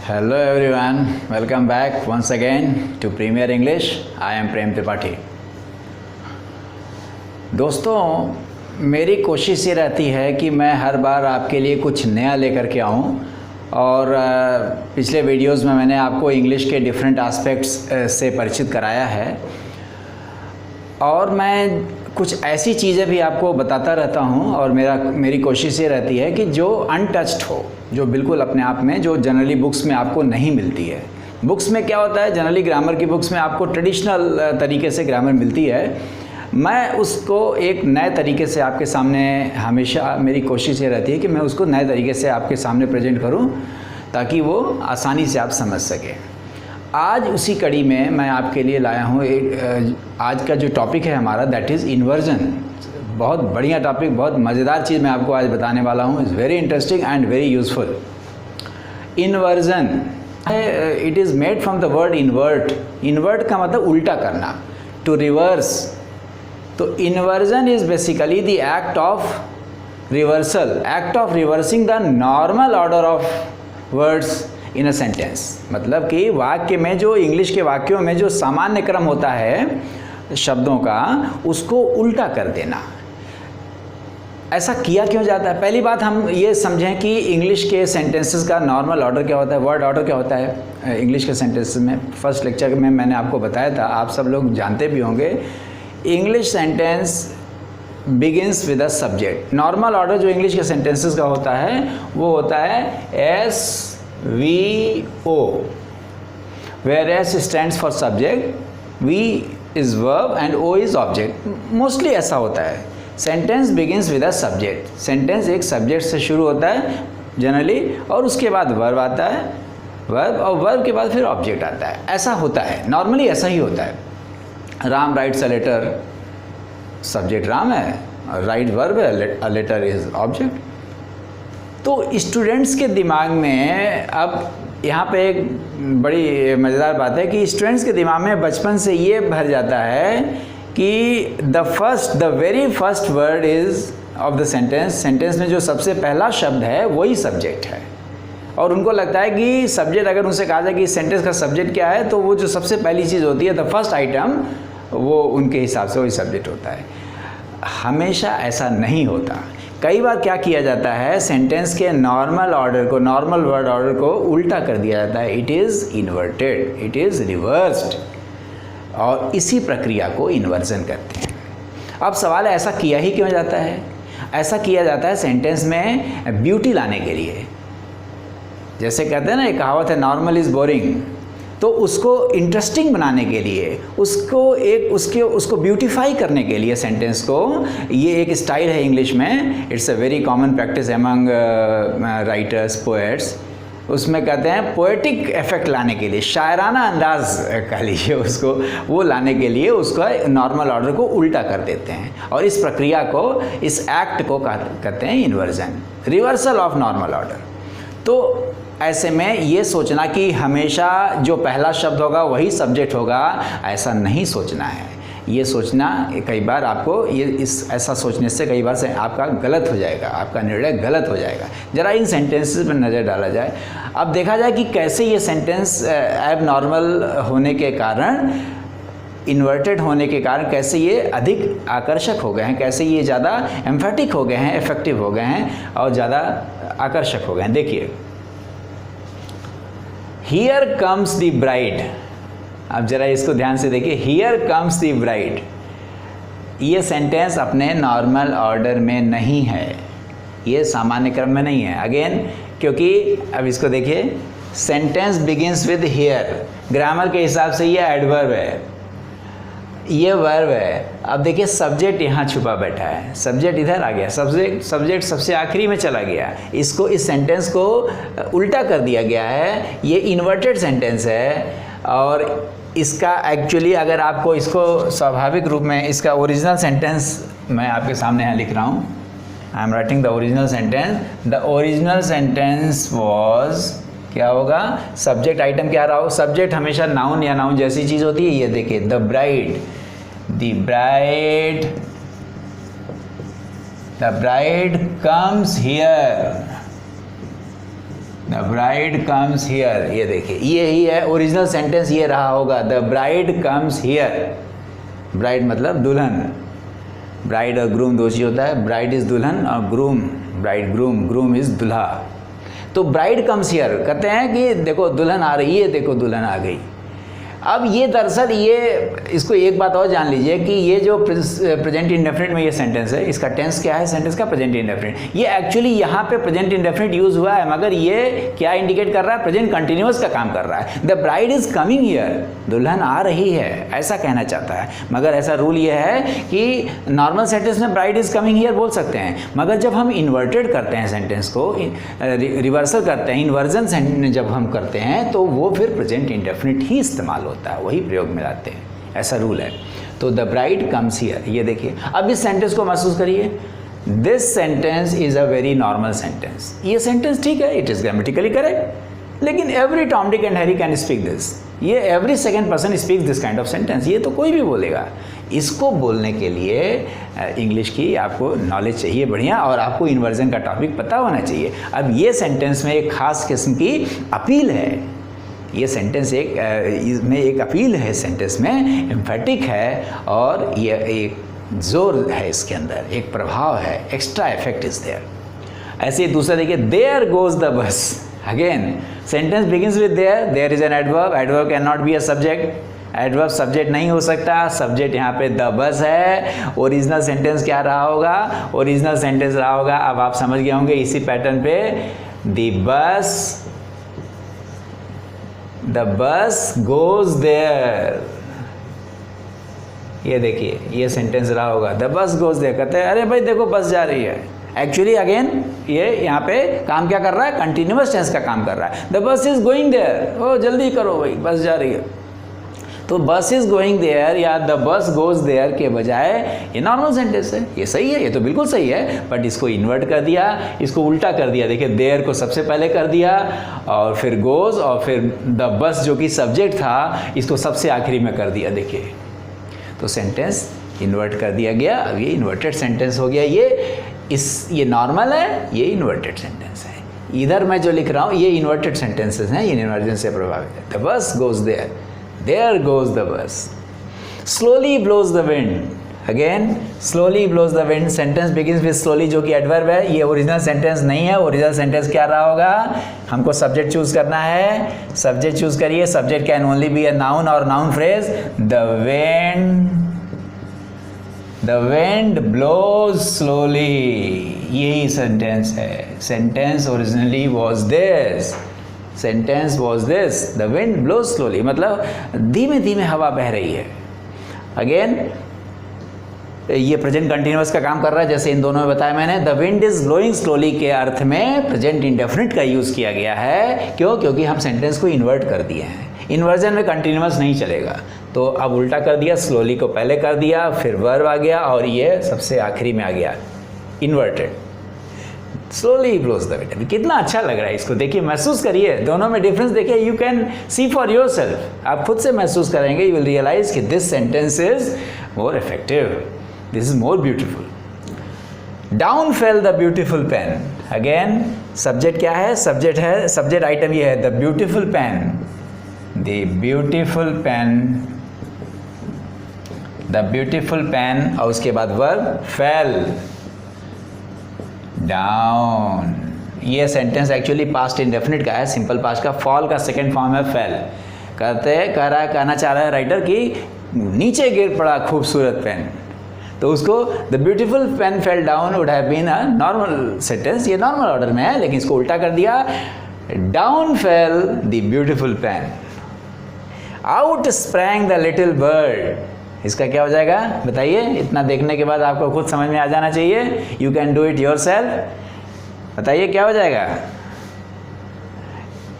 Hello everyone, welcome back once again to Premier English. I am प्रेम त्रिपाठी। दोस्तों, मेरी कोशिश ये रहती है कि मैं हर बार आपके लिए कुछ नया लेकर के आऊँ और पिछले वीडियोस में मैंने आपको इंग्लिश के डिफरेंट एस्पेक्ट्स से परिचित कराया है और मैं कुछ ऐसी चीज़ें भी आपको बताता रहता हूँ और मेरी कोशिश ये रहती है कि जो अनटच्ड हो, जो बिल्कुल अपने आप में, जो जनरली बुक्स में आपको नहीं मिलती है। बुक्स में क्या होता है, जनरली ग्रामर की बुक्स में आपको ट्रेडिशनल तरीके से ग्रामर मिलती है। मैं उसको एक नए तरीके से आपके सामने, हमेशा मेरी कोशिश ये रहती है कि मैं उसको नए तरीके से आपके सामने प्रेजेंट करूँ ताकि वो आसानी से आप समझ सकें। आज उसी कड़ी में मैं आपके लिए लाया हूँ एक आज का जो टॉपिक है हमारा, दैट इज़ इन्वर्जन। बहुत बढ़िया टॉपिक, बहुत मज़ेदार चीज़ मैं आपको आज बताने वाला हूँ। Is very interesting and very useful. Inversion, it is made from the word invert. Invert का मतलब उल्टा करना, टू रिवर्स। तो inversion is basically the act of reversal, act of reversing the normal order of words in a sentence. मतलब कि वाक्य में, जो इंग्लिश के वाक्यों में जो सामान्य क्रम होता है शब्दों का, उसको उल्टा कर देना। ऐसा किया क्यों जाता है? पहली बात हम ये समझें कि इंग्लिश के सेंटेंसेस का नॉर्मल ऑर्डर क्या होता है, वर्ड ऑर्डर क्या होता है इंग्लिश के सेंटेंसेस में। फर्स्ट लेक्चर में मैंने आपको बताया था, आप सब लोग जानते भी होंगे। English sentence begins with a subject. Normal order जो इंग्लिश के सेंटेंसेस का होता है वो होता है SVO, where S stands for subject, V is verb and O is object. Mostly ऐसा होता है। Sentence begins with a subject. Sentence एक सब्जेक्ट से शुरू होता है जनरली, और उसके बाद वर्ब आता है, वर्ब, और वर्ब के बाद फिर ऑब्जेक्ट आता है। ऐसा होता है, नॉर्मली ऐसा ही होता है। Ram writes a letter, subject Ram है, राइट वर्ब है, अ लेटर इज ऑब्जेक्ट। तो स्टूडेंट्स के दिमाग में, अब यहाँ पे एक बड़ी मज़ेदार बात है कि स्टूडेंट्स के दिमाग में बचपन से ये भर जाता है कि the very first word is of the sentence. Sentence में जो सबसे पहला शब्द है वही सब्जेक्ट है, और उनको लगता है कि सब्जेक्ट, अगर उनसे कहा जाए कि सेंटेंस का सब्जेक्ट क्या है, तो वो जो सबसे पहली चीज़ होती है, द फर्स्ट आइटम, वो उनके हिसाब से वही सब्जेक्ट होता है। हमेशा ऐसा नहीं होता। कई बार क्या किया जाता है, सेंटेंस के नॉर्मल ऑर्डर को, नॉर्मल वर्ड ऑर्डर को उल्टा कर दिया जाता है। It is inverted, it is reversed, और इसी प्रक्रिया को इन्वर्जन कहते हैं। अब सवाल है, ऐसा किया ही क्यों जाता है? ऐसा किया जाता है सेंटेंस में ब्यूटी लाने के लिए। जैसे कहते हैं ना, एक कहावत है, नॉर्मल इज़ बोरिंग। तो उसको इंटरेस्टिंग बनाने के लिए, उसको ब्यूटीफाई करने के लिए सेंटेंस को, ये एक स्टाइल है इंग्लिश में। It's a very common practice among writers, poets. उसमें कहते हैं पोएटिक इफेक्ट लाने के लिए, शायराना अंदाज कह लीजिए उसको, वो लाने के लिए उसका नॉर्मल ऑर्डर को उल्टा कर देते हैं, और इस प्रक्रिया को, इस एक्ट को कहते हैं inversion, reversal of normal order. तो ऐसे में ये सोचना कि हमेशा जो पहला शब्द होगा वही सब्जेक्ट होगा, ऐसा नहीं सोचना है। ये सोचना, कई बार आपको ऐसा सोचने से कई बार से आपका गलत हो जाएगा, आपका निर्णय गलत हो जाएगा। ज़रा इन सेंटेंसेस पर नज़र डाला जाए। अब देखा जाए कि कैसे ये सेंटेंस एब नॉर्मल होने के कारण, इन्वर्टेड होने के कारण, कैसे ये अधिक आकर्षक हो गए हैं, कैसे ये ज़्यादा एम्फेटिक हो गए हैं, इफेक्टिव हो गए हैं और ज़्यादा आकर्षक हो गए हैं। देखिए, हियर कम्स द ब्राइड। अब जरा इसको ध्यान से देखिए, हियर कम्स द ब्राइड। ये सेंटेंस अपने नॉर्मल ऑर्डर में नहीं है, ये सामान्य क्रम में नहीं है। अगेन, क्योंकि अब इसको देखिए, sentence begins with here, grammar के हिसाब से ये एडवर्ब है, ये वर्ब है। अब देखिए, सब्जेक्ट यहाँ छुपा बैठा है, सब्जेक्ट इधर आ गया, सब्जेक्ट सबसे आखिरी में चला गया। इसको, इस सेंटेंस को उल्टा कर दिया गया है। ये इन्वर्टेड सेंटेंस है, और इसका एक्चुअली, अगर आपको इसको स्वाभाविक रूप में, इसका ओरिजिनल सेंटेंस मैं आपके सामने यहाँ लिख रहा हूँ। I am writing the original sentence. The original sentence was, क्या होगा, सब्जेक्ट आइटम क्या रहा हो, सब्जेक्ट हमेशा नाउन या नाउन जैसी चीज़ होती है। ये देखिए, the bride, the bride comes here, the bride comes here, ये देखिए ये ही है ओरिजिनल सेंटेंस, ये रहा होगा the bride comes here. Bride मतलब दुल्हन, ब्राइड और ग्रूम दो चीज़ होता है, ब्राइड इज़ दुल्हन और groom bride groom, groom is दुल्हा। तो ब्राइड कम्स हियर कहते हैं कि देखो दुल्हन आ रही है, देखो दुल्हन आ गई। अब ये दरअसल ये इसको एक बात और जान लीजिए कि ये जो प्रेजेंट इंडेफिनिट में ये सेंटेंस है, इसका टेंस क्या है सेंटेंस का? Present indefinite. ये एक्चुअली यहाँ पे प्रेजेंट इंडेफिनिट यूज़ हुआ है, मगर ये क्या इंडिकेट कर रहा है? प्रेजेंट कंटिन्यूअस का काम कर रहा है। The bride is coming here, दुल्हन आ रही है, ऐसा कहना चाहता है। मगर ऐसा रूल ये है कि नॉर्मल सेंटेंस में ब्राइड इज़ कमिंग हियर बोल सकते हैं, मगर जब हम इन्वर्टेड करते हैं सेंटेंस को, रिवर्सल करते हैं, इन्वर्जन सेंटेंस जब हम करते हैं तो वो फिर प्रेजेंट इंडेफिनिट ही इस्तेमाल होता है, वही प्रयोग में लाते हैं, ऐसा रूल है। तो द ब्राइड कम्स हियर, ये देखिए। अब इस सेंटेंस को महसूस करिए, this sentence is a very normal sentence. ये सेंटेंस ठीक है, इट इज ग्रामेटिकली करेक्ट, लेकिन every Tom Dick and Harry can speak this. ये every second person speaks this kind of sentence, ये तो कोई भी बोलेगा। इसको बोलने के लिए इंग्लिश की आपको नॉलेज चाहिए बढ़िया, और आपको इन्वर्जन का टॉपिक पता होना चाहिए। अब ये सेंटेंस में एक खास किस्म की अपील है, ये सेंटेंस इसमें एक अपील है, सेंटेंस में एम्फेटिक है, और ये एक जोर है इसके अंदर, एक प्रभाव है, एक्स्ट्रा इफेक्ट इज देयर। ऐसे ही दूसरा देखिए, there goes the bus. Again sentence begins with there, there is an adverb, adverb can not be a subject, adverb subject नहीं हो सकता, सब्जेक्ट यहाँ पे द बस है। ओरिजिनल सेंटेंस क्या रहा होगा? ओरिजिनल सेंटेंस रहा होगा, अब आप समझ गए होंगे इसी पैटर्न पे, the bus, the bus goes there. ये देखिए ये सेंटेंस रहा होगा, द बस गोज देयर। कहते हैं अरे भाई देखो बस जा रही है। एक्चुअली अगेन ये यहाँ पे काम क्या कर रहा है? कंटिन्यूअस टेंस का काम कर रहा है। द बस इज गोइंग देयर, ओ जल्दी करो भाई बस जा रही है। तो बस इज गोइंग देयर या द बस गोज देयर के बजाय ये नॉर्मल सेंटेंस है, ये सही है, ये तो बिल्कुल सही है, बट इसको इन्वर्ट कर दिया, इसको उल्टा कर दिया। देखिए देयर को सबसे पहले कर दिया और फिर गोज और फिर द बस जो कि सब्जेक्ट था इसको सबसे आखिरी में कर दिया। देखिए तो सेंटेंस इन्वर्ट कर दिया गया। अब ये इन्वर्टेड सेंटेंस हो गया। ये नॉर्मल है, ये इन्वर्टेड सेंटेंस है। इधर मैं जो लिख रहा हूँ ये इन्वर्टेड सेंटेंसेस हैं, ये इन्वर्जन से प्रभावित है। The bus goes there, there goes the bus. Slowly blows the wind. Again, slowly blows the wind. Sentence begins with slowly जो कि एडवर्ब है। ये ओरिजिनल सेंटेंस नहीं है। ओरिजिनल सेंटेंस क्या रहा होगा? हमको सब्जेक्ट चूज करना है। सब्जेक्ट चूज करिए। Subject can only be a noun और noun phrase. The wind blows slowly. यही सेंटेंस है। Sentence originally was this. Sentence was this, the wind blows slowly, मतलब धीमे धीमे हवा बह रही है। अगेन ये प्रेजेंट कंटिन्यूअस का काम कर रहा है, जैसे इन दोनों में बताया मैंने। The wind is blowing slowly के अर्थ में प्रेजेंट इंडेफिनिट का यूज़ किया गया है। क्यों? क्योंकि हम सेंटेंस को इन्वर्ट कर दिए हैं। इन्वर्जन में कंटिन्यूअस नहीं चलेगा, तो अब उल्टा कर दिया, स्लोली को पहले कर दिया, फिर वर्ब आ गया और ये सबसे आखिरी में आ गया inverted. Slowly blows the wind. कितना अच्छा लग रहा है इसको, देखिए महसूस करिए, दोनों में डिफरेंस देखिए। You can see for yourself, आप खुद से महसूस करेंगे। यू विल रियलाइज कि this sentence is more effective, this is more beautiful. Down fell the beautiful pen. Again subject क्या है? सब्जेक्ट है, सब्जेक्ट आइटम ये है the beautiful pen, the beautiful pen, the beautiful pen, और उसके बाद verb fell down. ये sentence actually past indefinite का है, सिंपल पास्ट का। फॉल का सेकेंड फॉर्म है फेल। कहना चाह रहा है राइटर कि नीचे गिर पड़ा खूबसूरत पेन, तो उसको the beautiful pen fell down would have been a normal sentence. ये नॉर्मल ऑर्डर में है, लेकिन इसको उल्टा कर दिया, down fell the beautiful pen, out sprang the little bird. इसका क्या हो जाएगा बताइए? इतना देखने के बाद आपको खुद समझ में आ जाना चाहिए। You can do it your self. बताइए क्या हो जाएगा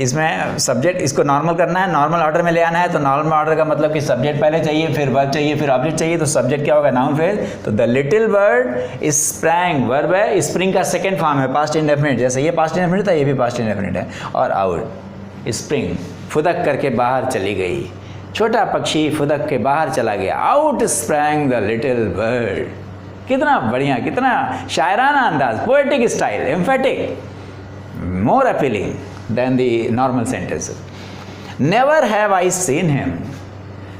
इसमें? सब्जेक्ट इसको नॉर्मल करना है, नॉर्मल ऑर्डर में ले आना है। तो नॉर्मल ऑर्डर का मतलब कि सब्जेक्ट पहले चाहिए, फिर वर्ब चाहिए, फिर ऑब्जेक्ट चाहिए। तो सब्जेक्ट क्या होगा? Noun phrase. तो the little bird sprang, verb है, स्प्रिंग का सेकेंड फॉर्म है पास्ट इंडेफिनिट। जैसे ये पास्ट इंडेफिनिट था, ये भी पास्ट इंडेफिनिट है। और आउट स्प्रिंग, फुदक करके बाहर चली गई, छोटा पक्षी फुदक के बाहर चला गया। Out sprang the little bird. कितना बढ़िया, कितना शायराना अंदाज, poetic style, emphatic, more appealing. than the normal sentences. Never have I seen him.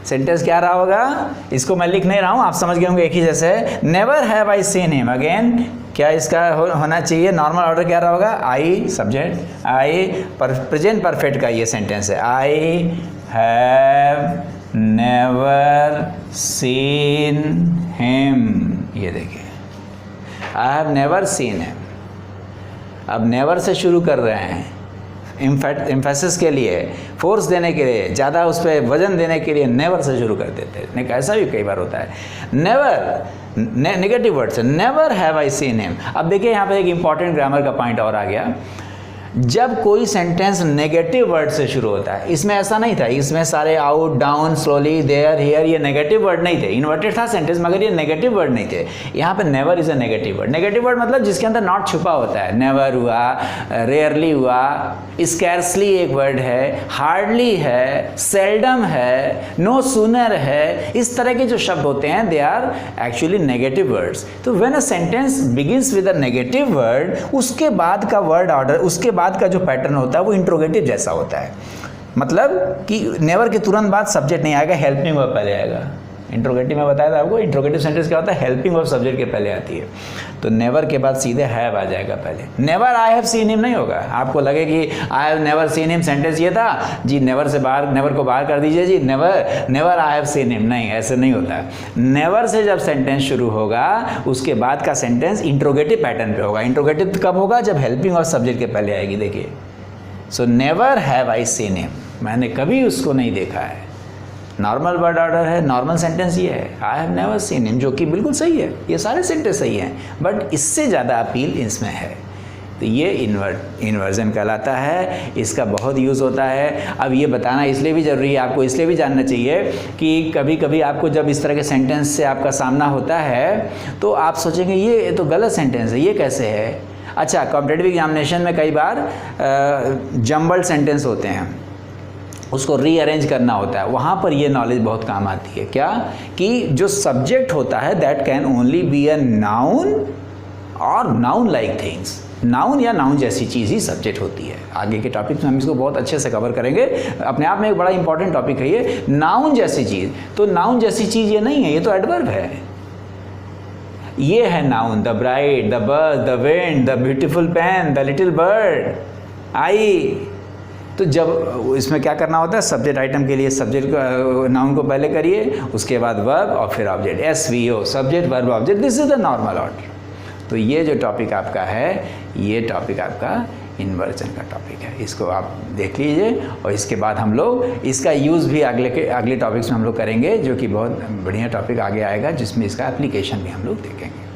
Sentence क्या रहा होगा, इसको मैं लिख नहीं रहा हूँ, आप समझ गए होंगे, एक ही जैसे है. Never have I seen him. Again क्या इसका होना चाहिए, नॉर्मल ऑर्डर क्या रहा होगा, I subject, I present perfect का ये सेंटेंस है. I have never seen him. ये देखिए, I have never seen him. अब नेवर से शुरू कर रहे हैं, इम्फेसिस के लिए, फोर्स देने के लिए, ज़्यादा उस पर वजन देने के लिए नेवर से शुरू कर देते हैं. ऐसा भी कई बार होता है. नेवर नेगेटिव वर्ड से, never have I seen him. अब देखिए यहाँ पे एक इंपॉर्टेंट ग्रामर का पॉइंट और आ गया. जब कोई सेंटेंस नेगेटिव वर्ड से शुरू होता है, इसमें ऐसा नहीं था, इसमें सारे out, down, slowly, there, here, ये नेगेटिव वर्ड नहीं थे. इन्वर्टेड था सेंटेंस मगर ये नेगेटिव वर्ड नहीं थे. यहाँ पे never is a negative word. Negative word मतलब जिसके अंदर नॉट छुपा होता है. नेवर हुआ, रेयरली हुआ, स्कैर्सली एक वर्ड है, हार्डली है, सेल्डम है, नो सूनर है. इस तरह के जो शब्द होते हैं they are actually negative words. तो when a sentence begins with a negative word, उसके बाद का वर्ड ऑर्डर, उसके बाद का जो पैटर्न होता है वो इंट्रोगेटिव जैसा होता है. मतलब कि नेवर के तुरंत बाद सब्जेक्ट नहीं आएगा, हेल्पिंग वर्ब पहले आएगा. इंट्रोगेटिव में बताया था आपको, इंट्रोगेटिव सेंटेंस क्या होता है, हेल्पिंग वर्ब सब्जेक्ट के पहले आती है. तो नेवर के बाद सीधे हैव आ जाएगा पहले. Never I have seen him नहीं होगा. आपको लगे कि I have never seen him sentence ये था जी, नेवर से बाहर, नेवर को बाहर कर दीजिए जी, never I have seen him. नहीं, ऐसे नहीं होता. नेवर से जब सेंटेंस शुरू होगा उसके बाद का सेंटेंस इंट्रोगेटिव पैटर्न पे होगा. इंट्रोगेटिव कब होगा, जब हेल्पिंग वर्ब सब्जेक्ट के पहले आएगी. देखिए, so never have I seen him, मैंने कभी उसको नहीं देखा है. नॉर्मल वर्ड ऑर्डर है, नॉर्मल सेंटेंस ये है, I have never seen him, जो कि बिल्कुल सही है. ये सारे सेंटेंस सही हैं, बट इससे ज़्यादा अपील इसमें है. तो ये इन्वर्जन कहलाता है. इसका बहुत यूज़ होता है. अब ये बताना इसलिए भी ज़रूरी है, आपको इसलिए भी जानना चाहिए कि कभी कभी आपको जब इस तरह के सेंटेंस से आपका सामना होता है तो आप सोचेंगे ये तो गलत सेंटेंस है, ये कैसे है. अच्छा, कॉम्पिटिटिव एग्जामिनेशन में कई बार जम्बल्ड सेंटेंस होते हैं, उसको रीअरेंज करना होता है. वहाँ पर ये नॉलेज बहुत काम आती है. क्या कि जो सब्जेक्ट होता है that can only be a noun और नाउन लाइक थिंग्स. नाउन या नाउन जैसी चीज़ ही सब्जेक्ट होती है. आगे के टॉपिक्स में हम इसको बहुत अच्छे से कवर करेंगे. अपने आप में एक बड़ा इंपॉर्टेंट टॉपिक है ये, नाउन जैसी चीज़. तो नाउन जैसी चीज़ ये नहीं है, ये तो एडवर्ब है. ये है noun, the bright, the bus, the wind, the beautiful pen, the little bird, I. तो जब इसमें क्या करना होता है, सब्जेक्ट आइटम के लिए सब्जेक्ट नाउन को पहले करिए, उसके बाद वर्ब और फिर object. SVO, subject verb object. This is the normal order. तो ये जो टॉपिक आपका है, ये टॉपिक आपका इन्वर्जन का टॉपिक है. इसको आप देख लीजिए और इसके बाद हम लोग इसका यूज़ भी अगले टॉपिक्स में हम लोग करेंगे, जो कि बहुत बढ़िया टॉपिक आगे आएगा जिसमें इसका एप्लीकेशन भी हम लोग देखेंगे.